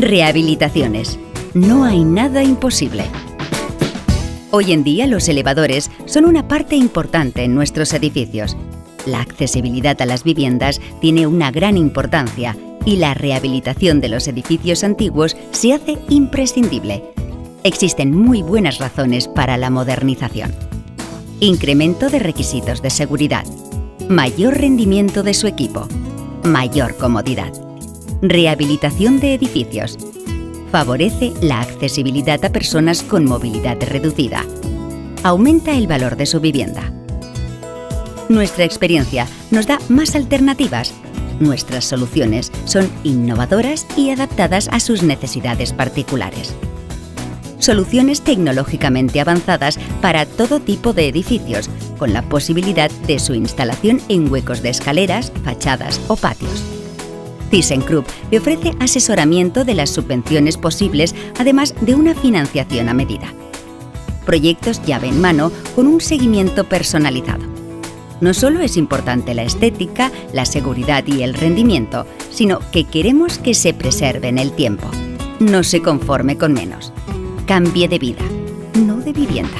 Rehabilitaciones. No hay nada imposible. Hoy en día los elevadores son una parte importante en nuestros edificios. La accesibilidad a las viviendas tiene una gran importancia y la rehabilitación de los edificios antiguos se hace imprescindible. Existen muy buenas razones para la modernización. Incremento de requisitos de seguridad. Mayor rendimiento de su equipo. Mayor comodidad. Rehabilitación de edificios. Favorece la accesibilidad a personas con movilidad reducida. Aumenta el valor de su vivienda. Nuestra experiencia nos da más alternativas. Nuestras soluciones son innovadoras y adaptadas a sus necesidades particulares. Soluciones tecnológicamente avanzadas para todo tipo de edificios, con la posibilidad de su instalación en huecos de escaleras, fachadas o patios. ThyssenKrupp le ofrece asesoramiento de las subvenciones posibles, además de una financiación a medida. Proyectos llave en mano con un seguimiento personalizado. No solo es importante la estética, la seguridad y el rendimiento, sino que queremos que se preserve en el tiempo. No se conforme con menos. Cambie de vida, no de vivienda.